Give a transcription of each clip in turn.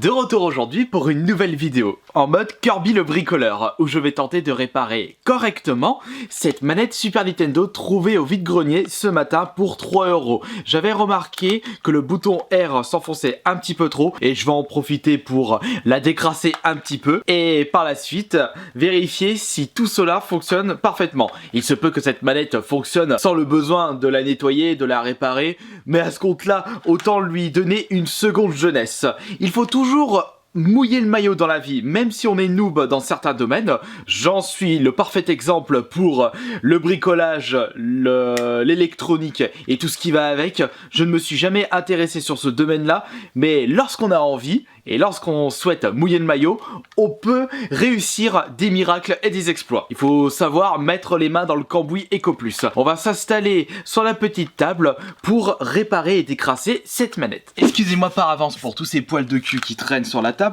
De retour aujourd'hui pour une nouvelle vidéo, en mode Kirby le bricoleur, où je vais tenter de réparer correctement cette manette Super Nintendo trouvée au vide-grenier ce matin pour 3 €. J'avais remarqué que le bouton R s'enfonçait un petit peu trop, et je vais en profiter pour la décrasser un petit peu, et par la suite, vérifier si tout cela fonctionne parfaitement. Il se peut que cette manette fonctionne sans le besoin de la nettoyer, de la réparer, mais à ce compte-là, autant lui donner une seconde jeunesse. Il faut toujours mouiller le maillot dans la vie, même si on est noob dans certains domaines. J'en suis le parfait exemple pour le bricolage, l'électronique et tout ce qui va avec. Je ne me suis jamais intéressé sur ce domaine-là, mais lorsqu'on a envie et lorsqu'on souhaite mouiller le maillot, on peut réussir des miracles et des exploits. Il faut savoir mettre les mains dans le cambouis EcoPlus. On va s'installer sur la petite table pour réparer et décrasser cette manette. Excusez-moi par avance pour tous ces poils de cul qui traînent sur la table.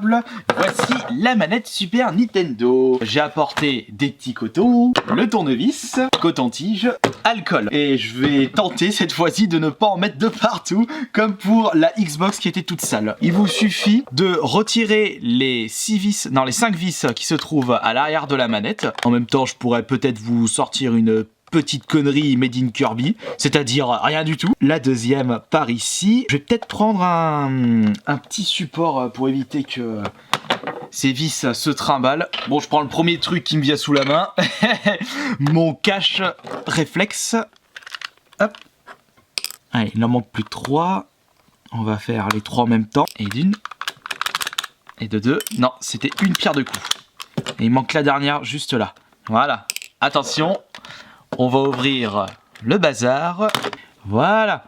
Voici la manette Super Nintendo. J'ai apporté des petits cotons, le tournevis, coton-tige, alcool. Et je vais tenter cette fois-ci de ne pas en mettre de partout, comme pour la Xbox qui était toute sale. Il vous suffit de retirer les 5 vis qui se trouvent à l'arrière de la manette. En même temps, je pourrais peut-être vous sortir une petite connerie made in Kirby, c'est-à-dire rien du tout. La deuxième par ici. Je vais peut-être prendre un petit support pour éviter que ces vis se trimballent. Bon, je prends le premier truc qui me vient sous la main. Mon cache réflexe. Hop. Allez, il en manque plus que 3. On va faire les 3 en même temps. Et d'une. Et de 2. Non, c'était une pierre de coups. Et il manque la dernière juste là. Voilà. Attention. On va ouvrir le bazar. Voilà.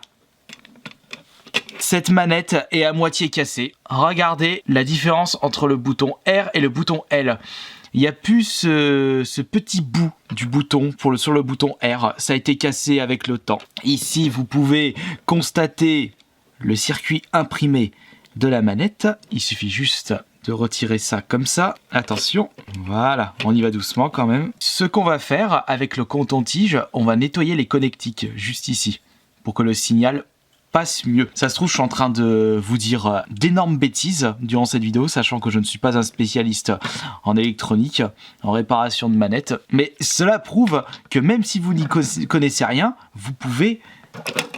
Cette manette est à moitié cassée. Regardez la différence entre le bouton R et le bouton L. Il n'y a plus ce petit bout du bouton sur le bouton R. Ça a été cassé avec le temps. Ici, vous pouvez constater le circuit imprimé de la manette. Il suffit juste de retirer ça comme ça. Attention, voilà, on y va doucement quand même. Ce qu'on va faire avec le coton-tige, on va nettoyer les connectiques juste ici pour que le signal passe mieux. Ça se trouve, je suis en train de vous dire d'énormes bêtises durant cette vidéo, sachant que je ne suis pas un spécialiste en électronique, en réparation de manettes. Mais cela prouve que même si vous n'y connaissez rien, vous pouvez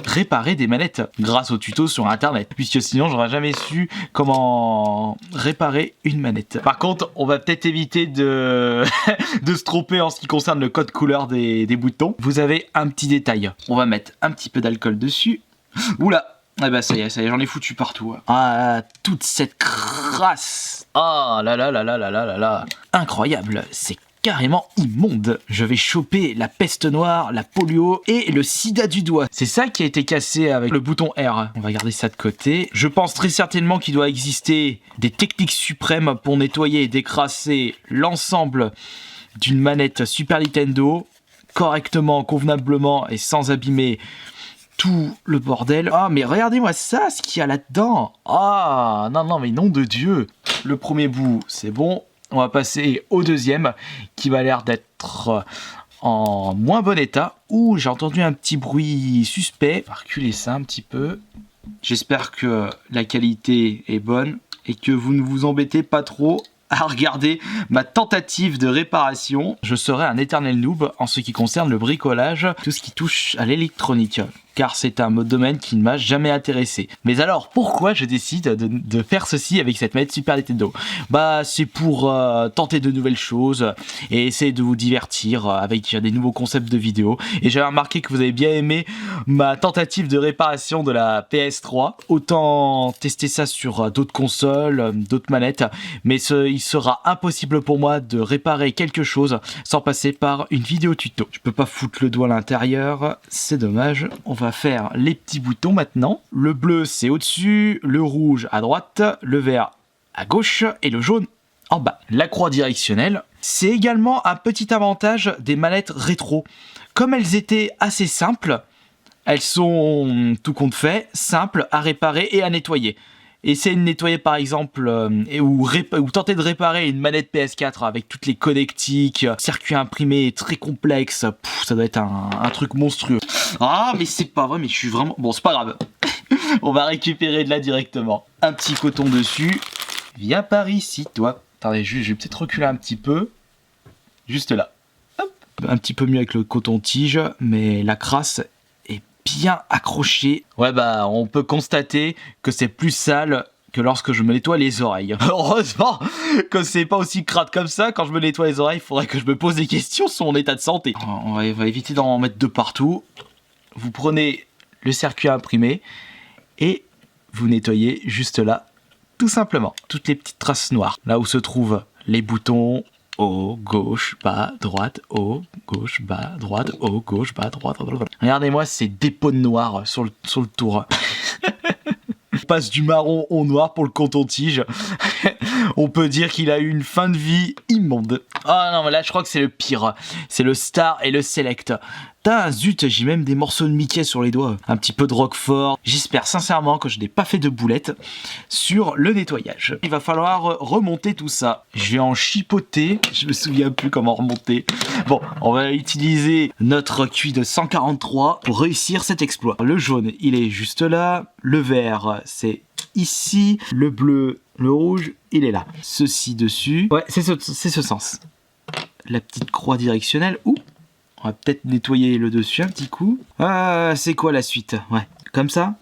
réparer des manettes grâce aux tutos sur internet, puisque sinon j'aurais jamais su comment réparer une manette. Par contre, on va peut-être éviter de se tromper en ce qui concerne le code couleur des boutons. Vous avez un petit détail, on va mettre un petit peu d'alcool dessus. Oula, eh ben ça y est, j'en ai foutu partout. Ah, toute cette crasse. Ah là là là là là là là là. Incroyable, c'est carrément immonde. Je vais choper la peste noire, la polio et le sida du doigt. C'est ça qui a été cassé avec le bouton R. On va garder ça de côté. Je pense très certainement qu'il doit exister des techniques suprêmes pour nettoyer et décrasser l'ensemble d'une manette Super Nintendo correctement, convenablement et sans abîmer tout le bordel. Ah, mais regardez-moi ça, ce qu'il y a là-dedans. Ah, non, mais nom de Dieu. Le premier bout, c'est bon. On va passer au deuxième, qui va l'air d'être en moins bon état. Ouh, j'ai entendu un petit bruit suspect. On va reculer ça un petit peu. J'espère que la qualité est bonne et que vous ne vous embêtez pas trop à regarder ma tentative de réparation. Je serai un éternel noob en ce qui concerne le bricolage, tout ce qui touche à l'électronique, car c'est un domaine qui ne m'a jamais intéressé. Mais alors, pourquoi je décide de faire ceci avec cette manette Super Nintendo? Bah, c'est pour tenter de nouvelles choses et essayer de vous divertir avec des nouveaux concepts de vidéos. Et j'avais remarqué que vous avez bien aimé ma tentative de réparation de la PS3. Autant tester ça sur d'autres consoles, d'autres manettes, mais il sera impossible pour moi de réparer quelque chose sans passer par une vidéo tuto. Je peux pas foutre le doigt à l'intérieur, c'est dommage. On va faire les petits boutons maintenant. Le bleu c'est au-dessus, le rouge à droite, le vert à gauche et le jaune en bas. La croix directionnelle, c'est également un petit avantage des manettes rétro. Comme elles étaient assez simples, elles sont tout compte fait, simples à réparer et à nettoyer. Essayez de nettoyer par exemple ou tenter de réparer une manette PS4 avec toutes les connectiques, circuits imprimés très complexes. Ça doit être un truc monstrueux. Ah mais c'est pas vrai, mais je suis vraiment... Bon, c'est pas grave. On va récupérer de là directement. Un petit coton dessus. Viens par ici, toi. Attendez, je vais peut-être reculer un petit peu. Juste là. Hop. Un petit peu mieux avec le coton-tige, mais la crasse est bien accrochée. Ouais, bah, on peut constater que c'est plus sale que lorsque je me nettoie les oreilles. Heureusement que c'est pas aussi crade comme ça. Quand je me nettoie les oreilles, il faudrait que je me pose des questions sur mon état de santé. On va éviter d'en mettre de partout. Vous prenez le circuit imprimé et vous nettoyez juste là, tout simplement. Toutes les petites traces noires. Là où se trouvent les boutons haut, gauche, bas, droite, haut, gauche, bas, droite, haut, gauche, bas, droite. Regardez-moi ces dépôts de noir sur le tour. On passe du marron au noir pour le coton-tige. On peut dire qu'il a eu une fin de vie immonde. Ah non, mais là je crois que c'est le pire. C'est le Star et le Select. Putain, zut, j'ai même des morceaux de Mickey sur les doigts. Un petit peu de Roquefort. J'espère sincèrement que je n'ai pas fait de boulettes sur le nettoyage. Il va falloir remonter tout ça. Je vais en chipoter. Je me souviens plus comment remonter. Bon, on va utiliser notre QI de 143 pour réussir cet exploit. Le jaune, il est juste là. Le vert, c'est ici. Le bleu, le rouge, il est là. Ceci dessus. Ouais, c'est ce sens. La petite croix directionnelle. Ouh. On va peut-être nettoyer le dessus un petit coup. C'est quoi la suite? Ouais, comme ça?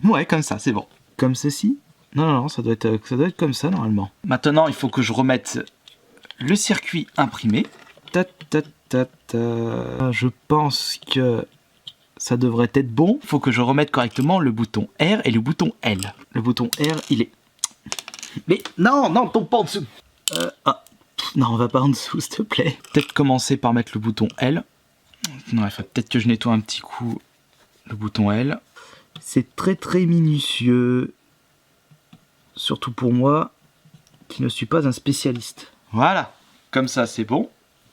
Ouais, comme ça, c'est bon. Comme ceci? Non, ça doit être comme ça normalement. Maintenant, il faut que je remette le circuit imprimé. Je pense que ça devrait être bon. Il faut que je remette correctement le bouton R et le bouton L. Le bouton R, il est... Mais non, tombe pas en dessous. Non, on va pas en dessous, s'il te plaît. Peut-être commencer par mettre le bouton L. Non, il faut peut-être que je nettoie un petit coup le bouton L. C'est très minutieux. Surtout pour moi, qui ne suis pas un spécialiste. Voilà, comme ça c'est bon.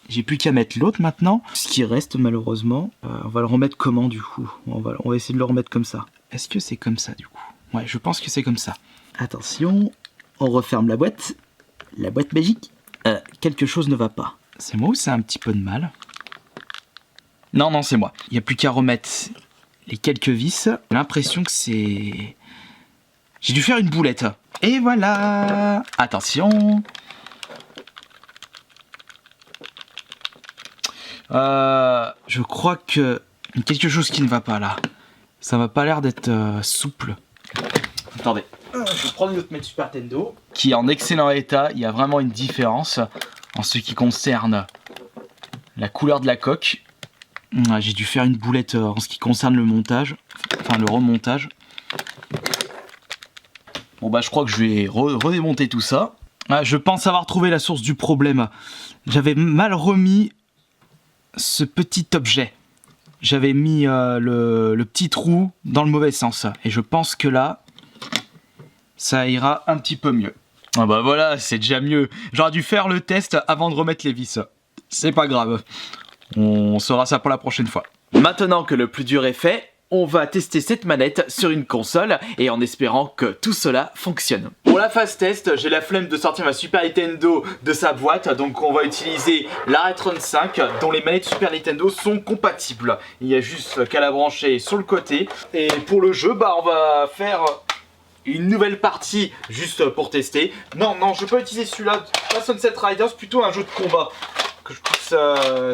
J'ai plus qu'à mettre l'autre maintenant. Ce qui reste malheureusement, on va le remettre comment du coup? On va essayer de le remettre comme ça. Est-ce que c'est comme ça du coup? Ouais, je pense que c'est comme ça. Attention, on referme la boîte. La boîte magique. Quelque chose ne va pas. C'est moi ou c'est un petit peu de mal? Non, c'est moi. Il n'y a plus qu'à remettre les quelques vis. J'ai l'impression que c'est... J'ai dû faire une boulette. Et voilà. Attention. Je crois que... Il y a quelque chose qui ne va pas là. Ça m'a pas l'air d'être souple. Attendez. Je vais prendre une autre mètre Super Nintendo qui est en excellent état. Il y a vraiment une différence en ce qui concerne la couleur de la coque. J'ai dû faire une boulette en ce qui concerne le montage, enfin le remontage. Bon bah je crois que je vais redémonter tout ça. Je pense avoir trouvé la source du problème. J'avais mal remis ce petit objet. J'avais mis le petit trou dans le mauvais sens. Et je pense que là... ça ira un petit peu mieux. Ah bah voilà, c'est déjà mieux. J'aurais dû faire le test avant de remettre les vis. C'est pas grave. On saura ça pour la prochaine fois. Maintenant que le plus dur est fait, on va tester cette manette sur une console et en espérant que tout cela fonctionne. Pour la phase test, j'ai la flemme de sortir ma Super Nintendo de sa boîte, donc on va utiliser la Retron 5 dont les manettes Super Nintendo sont compatibles. Il y a juste qu'à la brancher sur le côté. Et pour le jeu, bah on va faire... une nouvelle partie juste pour tester. Non, je peux utiliser celui-là, pas Sunset Riders, plutôt un jeu de combat. Que je puisse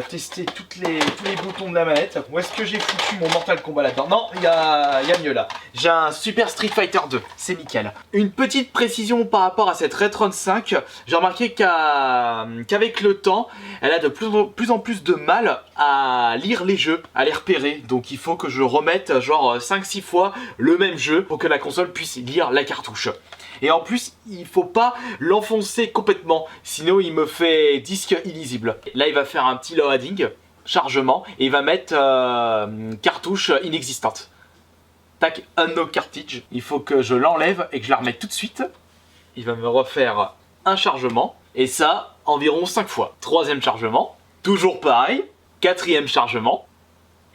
tester tous les boutons de la manette. Où est-ce que j'ai foutu mon Mortal Kombat là-dedans? Non, il y a mieux là. J'ai un Super Street Fighter 2, c'est nickel. Une petite précision par rapport à cette Retron 5. J'ai remarqué qu'avec le temps, elle a de plus en plus de mal à lire les jeux, à les repérer. Donc il faut que je remette genre 5-6 fois le même jeu pour que la console puisse lire la cartouche. Et en plus, il faut pas l'enfoncer complètement, sinon il me fait disque illisible. Là, il va faire un petit loading, chargement, et il va mettre cartouche inexistante. Tac, unlock cartridge. Il faut que je l'enlève et que je la remette tout de suite. Il va me refaire un chargement, et ça, environ 5 fois. Troisième chargement, toujours pareil. Quatrième chargement,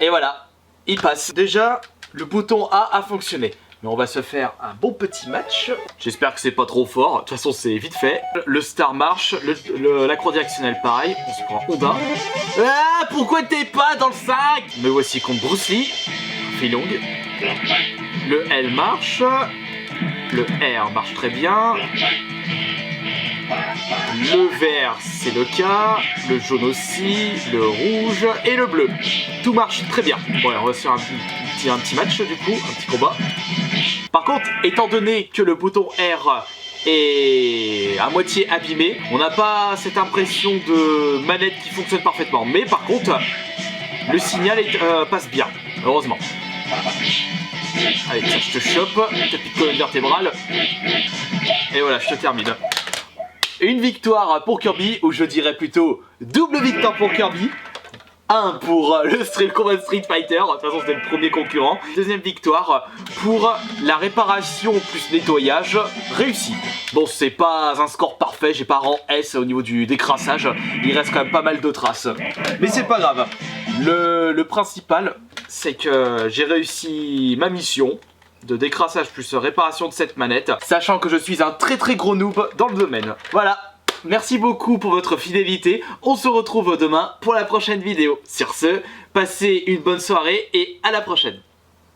et voilà, il passe. Déjà, le bouton A fonctionné. Mais on va se faire un bon petit match. J'espère que c'est pas trop fort. De toute façon, c'est vite fait. Le Star marche. La croix directionnelle, pareil. On se prend Oda. Ah, pourquoi t'es pas dans le 5? Me voici contre Bruce Lee. Fait longue. Le L marche. Le R marche très bien. Le vert, c'est le cas. Le jaune aussi. Le rouge et le bleu. Tout marche très bien. Bon, on va se faire un petit match du coup, un petit combat. Par contre, étant donné que le bouton R est à moitié abîmé, on n'a pas cette impression de manette qui fonctionne parfaitement. Mais par contre, le signal passe bien, heureusement. Allez, tiens, je te chope, ta petite colonne vertébrale. Et voilà, je te termine. Une victoire pour Kirby, ou je dirais plutôt double victoire pour Kirby. 1 pour le combat Street Fighter, de toute façon c'était le premier concurrent. Deuxième victoire pour la réparation plus nettoyage réussi. Bon, c'est pas un score parfait, j'ai pas rang S au niveau du décrassage, il reste quand même pas mal de traces. Mais c'est pas grave, le principal c'est que j'ai réussi ma mission de décrassage plus réparation de cette manette, sachant que je suis un très gros noob dans le domaine. Voilà. Merci beaucoup pour votre fidélité, on se retrouve demain pour la prochaine vidéo. Sur ce, passez une bonne soirée et à la prochaine.